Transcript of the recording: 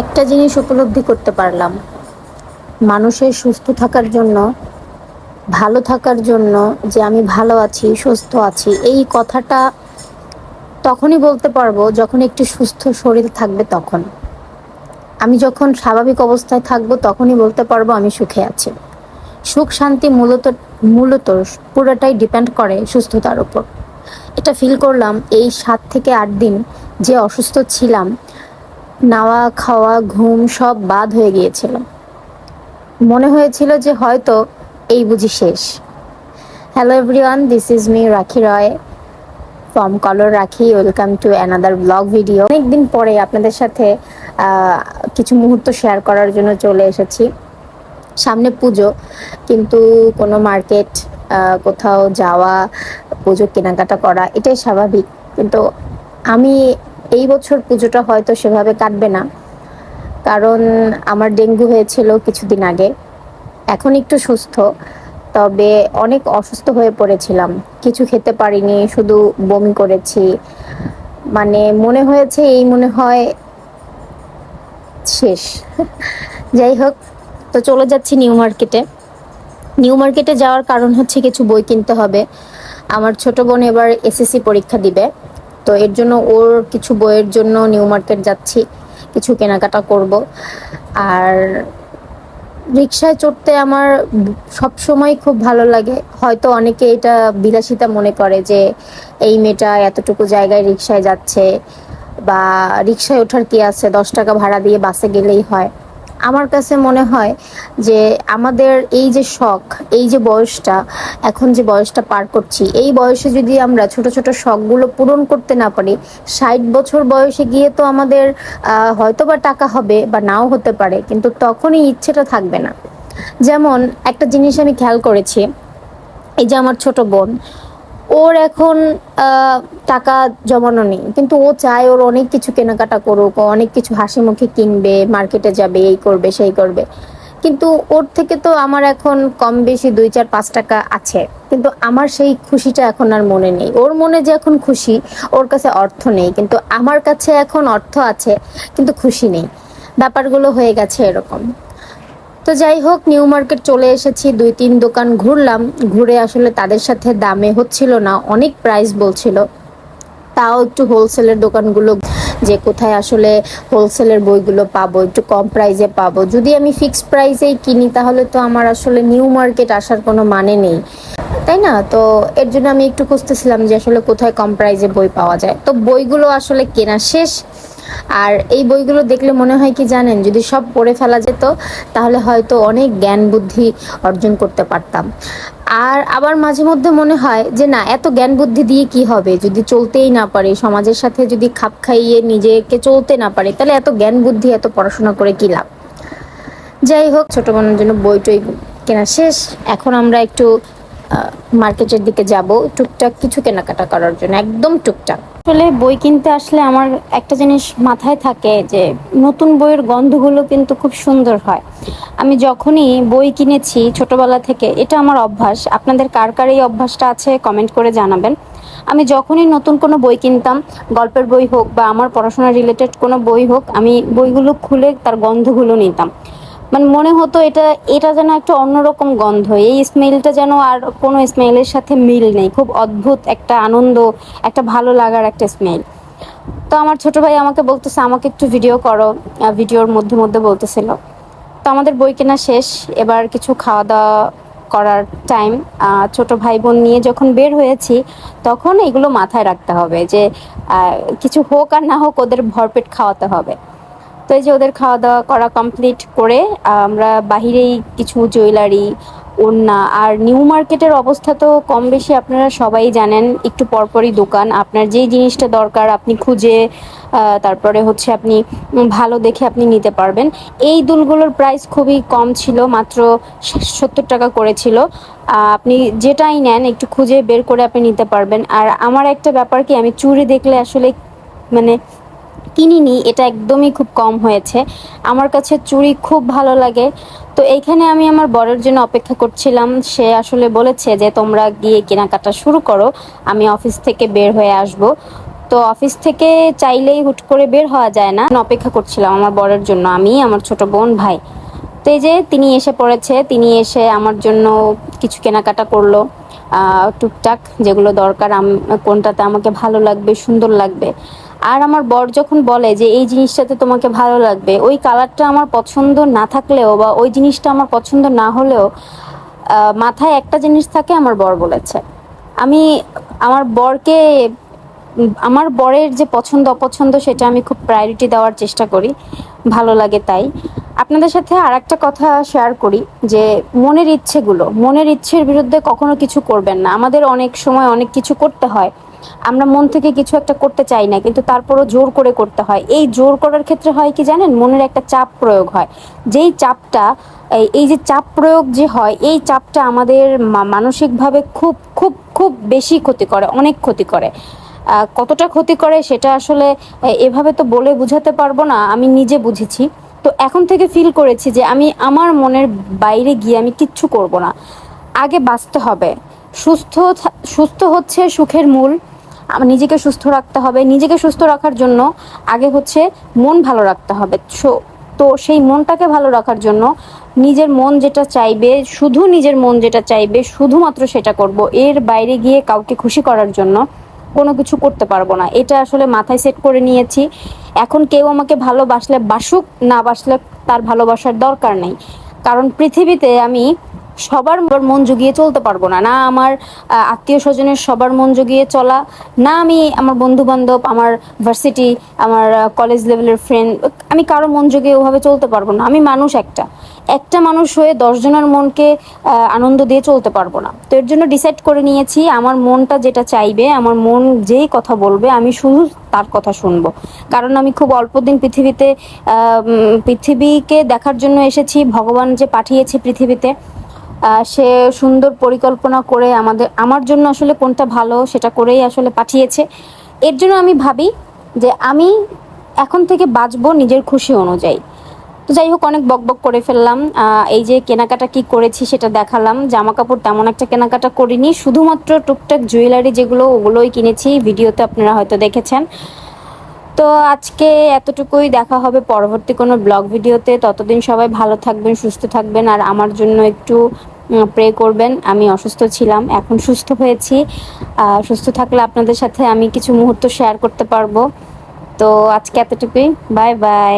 একটা জিনিস উপলব্ধি করতে পারলাম, মানুষের সুস্থ থাকার জন্য, ভালো থাকার জন্য, যে আমি ভালো আছি, সুস্থ আছি, এই কথাটা তখনই বলতে পারবো যখন একটি সুস্থ শরীর থাকবে। তখন আমি যখন স্বাভাবিক অবস্থায় থাকবো তখনই বলতে পারবো আমি সুখে আছি। সুখ শান্তি মূলত মূলত পুরোটাই ডিপেন্ড করে সুস্থতার উপর। এটা ফিল করলাম এই 7 থেকে 8 দিন যে অসুস্থ ছিলাম, নাওয়া খাওয়া ঘুম সব বাদ হয়ে গিয়েছিল। মনে হয়েছিল যে হয়তো এই বুঝি শেষ। Hello everyone, this is me রাখি রয় ফ্রম কলর রাখি। Welcome to another blog video. অনেকদিন পরে আপনাদের সাথে কিছু মুহূর্ত শেয়ার করার জন্য চলে এসেছি। সামনে পুজো, কিন্তু কোনো মার্কেট, কোথাও যাওয়া, পুজো কেনাকাটা করা এটাই স্বাভাবিক। কিন্তু আমি এই বছর পুজোটা হয়তো সেভাবে কাটবে না, কারণ আমার ডেঙ্গু হয়েছিল কিছুদিন আগে। এখন একটু সুস্থ, তবে অনেক অসুস্থ হয়ে পড়েছিলাম। কিছু খেতে পারিনি, শুধু বমি করেছি। মানে মনে হয়েছে এই মনে হয় শেষ। যাই হোক, তো চলে যাচ্ছি নিউ মার্কেটে। নিউ মার্কেটে যাওয়ার কারণ হচ্ছে কিছু বই কিনতে হবে। আমার ছোট বোন এবার এসএসসি পরীক্ষা দিবে, তো এর জন্য ওর কিছু বইয়ের জন্য নিউ মার্কেট যাচ্ছি, কিছু কেনাকাটা করব। আর রিক্সায় চড়তে আমার সব সময় খুব ভালো লাগে। হয়তো অনেকে এটা বিলাসিতা মনে করে যে এই মেয়েটা এতটুকু জায়গায় রিক্সায় যাচ্ছে, বা রিক্সায় ওঠার কি আছে, 10 টাকা ভাড়া দিয়ে বাসে গেলেই হয়। আমার কাছে মনে হয় যে আমাদের এই যে শখ, এই যে বয়সটা, এখন যে বয়সটা পার করছি, এই বয়সে যদি আমরা ছোট ছোট শখগুলো পূরণ করতে না পারি, 60 বছর বয়সে গিয়ে তো আমাদের হয়তো বা টাকা হবে বা নাও হতে পারে, কিন্তু তখনই ইচ্ছেটা থাকবে না। যেমন একটা জিনিস আমি খেয়াল করেছি, এই যে আমার ছোট বোন, ওর এখন আহ, টাকা জমানো নেই, কিন্তু ও চায় ওর অনেক কিছু কেনাকাটা করুক, ও অনেক কিছু হাসি মুখে কিনবে, মার্কেটে যাবে, এই করবে সেই করবে। কিন্তু ওর থেকে তো আমার এখন কম বেশি 2 4 5 টাকা আছে, কিন্তু আমার সেই খুশিটা এখন আর মনে নেই। ওর মনে যে এখন খুশি, ওর কাছে অর্থ নেই, কিন্তু আমার কাছে এখন অর্থ আছে কিন্তু খুশি নেই। ব্যাপারগুলো হয়ে গেছে এরকম। তো যাই হোক, নিউ মার্কেট চলে এসেছি, 2 3 দোকান ঘুরলাম। ঘুরে আসলে তাদের সাথে দামে হচ্ছিল না, অনেক প্রাইস বলছিল। তাও একটু হোলসেলের দোকানগুলো, যে কোথায় আসলে হোলসেলের বইগুলো পাবো, একটু কম প্রাইসে পাবো। যদি আমি ফিক্সড প্রাইসেই কিনি তাহলে তো আমার আসলে নিউ মার্কেট আসার কোনো মানে নেই, তাই না? তো এর জন্য আমি একটু খুঁজতেছিলাম যে আসলে কোথায় কম প্রাইসে বই পাওয়া যায়। তো বইগুলো আসলে কেনা শেষ। আর এই বইগুলো দেখলে মনে হয় কি জানেন, যদি সব পড়ে ফেলা যেত তাহলে হয়তো অনেক জ্ঞান বুদ্ধি অর্জন করতে পারতাম। আর আবার মাঝে মধ্যে মনে হয় যে না, এত জ্ঞান বুদ্ধি দিয়ে কি হবে, যদি চলতেই না পারি, সমাজের সাথে যদি খাপ খাইয়ে নিজেকে চলতে না পারি, তাহলে এত জ্ঞান বুদ্ধি এত পড়াশোনা করে কি লাভ। যাই হোক, ছোট বোনের জন্য বই টই কেনা শেষ। এখন আমরা একটু মার্কেটের দিকে যাব, টুকটাক কিছু কেনাকাটা করার জন্য, একদম টুকটাক। আসলে বই কিনতে আসলে আমার একটা জিনিস মাথায় থাকে যে নতুন বইয়ের গন্ধগুলো কিন্তু খুব সুন্দর হয়। আমি যখনই বই কিনেছি ছোটবেলা থেকে, এটা আমার অভ্যাস। আপনাদের কার কার এই অভ্যাসটা আছে কমেন্ট করে জানাবেন। আমি যখনই নতুন কোনো বই কিনতাম, গল্পের বই হোক বা আমার পড়াশোনা রিলেটেড কোনো বই হোক, আমি বইগুলো খুলে তার গন্ধগুলো নিতাম। মানে মনে হতো এটা এটা যেন একটা অন্যরকম গন্ধ, এই স্মেলটা যেন আর কোনো স্মেলের সাথে মিল নেই। খুব অদ্ভুত একটা আনন্দ, একটা ভালো লাগার একটা স্মেল। তো আমার ছোট ভাই আমাকে বলতেছে আমাকে একটু ভিডিও করো, ভিডিওর মধ্যে মধ্যে বলতেছিল। তো আমাদের বই কেনা শেষ, এবার কিছু খাওয়া দাওয়া করার টাইম। ছোট ভাই বোন নিয়ে যখন বের হয়েছি, তখন এগুলো মাথায় রাখতে হবে যে কিছু হোক আর না হোক ওদের ভরপেট খাওয়াতে হবে। তো এই যে ওদের খাওয়া দাওয়া করা কমপ্লিট করে আমরা বাহিরেই কিছু জুয়েলারি, ওড়না, আর নিউ মার্কেটের অবস্থা তো কম বেশি আপনারা সবাই জানেন। একটু পরপরই দোকান, আপনার যেই জিনিসটা দরকার আপনি খুঁজে তারপরে হচ্ছে আপনি ভালো দেখে আপনি নিতে পারবেন। এই দুলগুলোর প্রাইস খুবই কম ছিল, মাত্র 70 টাকা করেছিল। আপনি যেটাই নেন একটু খুঁজে বের করে আপনি নিতে পারবেন। আর আমার একটা ব্যাপার কি, আমি চুড়ি দেখলে আসলে মানে কিনিনি, এটা একদমই খুব কম হয়েছে। আমার কাছে চুড়ি খুব ভালো লাগে। তো এইখানে আমি আমার বরের জন্য অপেক্ষা করছিলাম। সে আসলে বলেছে যে তোমরা গিয়ে কেনাকাটা শুরু করো, আমি অফিস থেকে বের হয়ে আসব। তো অফিস থেকে চাইলেই হুট করে বের হওয়া যায় না, অপেক্ষা করছিলাম আমার বরের জন্য, আমি, আমার ছোট বোন, ভাই। তো এই যে তিনি এসে পড়েছে, তিনি এসে আমার জন্য কিছু কেনাকাটা করলো, টুকটাক যেগুলো দরকার, কোনটাতে আমাকে ভালো লাগবে, সুন্দর লাগবে। আর আমার বর যখন বলে যে এই জিনিসটাতে তোমাকে ভালো লাগবে, ওই কালারটা আমার পছন্দ না থাকলেও বা ওই জিনিসটা আমার পছন্দ না হলেও মাথায় একটা জিনিস থাকে, আমার বর বলেছে। আমি আমার বরকে, আমার বরের যে পছন্দ অপছন্দ সেটা আমি খুব প্রায়োরিটি দেওয়ার চেষ্টা করি, ভালো লাগে তাই। আপনাদের সাথে আর একটা কথা শেয়ার করি, যে মনের ইচ্ছের বিরুদ্ধে কখনো কিছু করবেন না। আমাদের অনেক সময় অনেক কিছু করতে হয়, আমরা মন থেকে কিছু একটা করতে চাই না, কিন্তু তারপরও জোর করে করতে হয়। এই জোর করার ক্ষেত্রে হয় কি জানেন, মনের একটা চাপ প্রয়োগ হয়, যেই চাপটা, এই যে চাপ প্রয়োগ যে হয়, এই চাপটা আমাদের মানসিকভাবে খুব খুব খুব বেশি ক্ষতি করে, অনেক ক্ষতি করে। কতটা ক্ষতি করে সেটা আসলে এভাবে তো বলে বোঝাতে পারবো না, আমি নিজে বুঝেছি। তো এখন থেকে ফিল করেছি যে আমি আমার মনের বাইরে গিয়ে আমি কিচ্ছু করব না, আগে বাঁচতে হবে। সুস্থ সুস্থ হচ্ছে সুখের মূল। আমার নিজেকে সুস্থ রাখতে হবে, নিজেকে সুস্থ রাখার জন্য আগে হচ্ছে মন ভালো রাখতে হবে। তো সেই মনটাকে ভালো রাখার জন্য নিজের মন যেটা চাইবে, শুধু নিজের মন যেটা চাইবে শুধুমাত্র সেটা করব, এর বাইরে গিয়ে কাউকে খুশি করার জন্য কোনো কিছু করতে পারবো না। এটা আসলে মাথায় সেট করে নিয়েছি। এখন কেউ আমাকে ভালোবাসলে বাসুক, না বাসলে তার ভালোবাসার দরকার নেই। কারণ পৃথিবীতে আমি সবার মন জুগিয়ে চলতে পারবো না, না আমার আত্মীয় স্বজনের সবার মন জুগিয়ে চলা, না আমি আমার বন্ধু বান্ধব, আমার ভার্সিটি, আমার কলেজ লেভেলের ফ্রেন্ড, আমি কারো মন জুগিয়ে ওভাবে চলতে পারবো না। আমি মানুষ, একটা মানুষ হয়ে 10 জনের মনকে আনন্দ দিয়ে চলতে পারবো না। তো এর জন্য ডিসাইড করে নিয়েছি, আমার মনটা যেটা চাইবে, আমার মন যেই কথা বলবে আমি শুধু তার কথা শুনবো। কারণ আমি খুব অল্প দিন পৃথিবীকে দেখার জন্য এসেছি, ভগবান যে পাঠিয়েছে পৃথিবীতে, সে সুন্দর পরিকল্পনা করে আমার জন্য আসলে কোনটা ভালো সেটা করেই আসলে পাঠিয়েছে। এর জন্য আমি ভাবি যে আমি এখন থেকে বাঁচবো নিজের খুশি অনুযায়ী। তো যাই হোক, অনেক বকবক করে ফেললাম। এই যে কেনাকাটা কি করেছি সেটা দেখালাম। জামা কাপড় তেমন একটা কেনাকাটা করিনি, শুধুমাত্র টুকটাক জুয়েলারি যেগুলো, ওগুলোই কিনেছি, ভিডিওতে আপনারা হয়তো দেখেছেন। তো আজকে এতটুকুই, দেখা হবে পরবর্তী কোনো ব্লগ ভিডিওতে। ততদিন সবাই ভালো থাকবেন, সুস্থ থাকবেন, আর আমার জন্য একটু প্রে করবেন। আমি অসুস্থ ছিলাম, এখন সুস্থ হয়েছি। সুস্থ থাকলে আপনাদের সাথে আমি কিছু মুহূর্ত শেয়ার করতে পারবো। তো আজকে এতটুকুই, বাই বাই।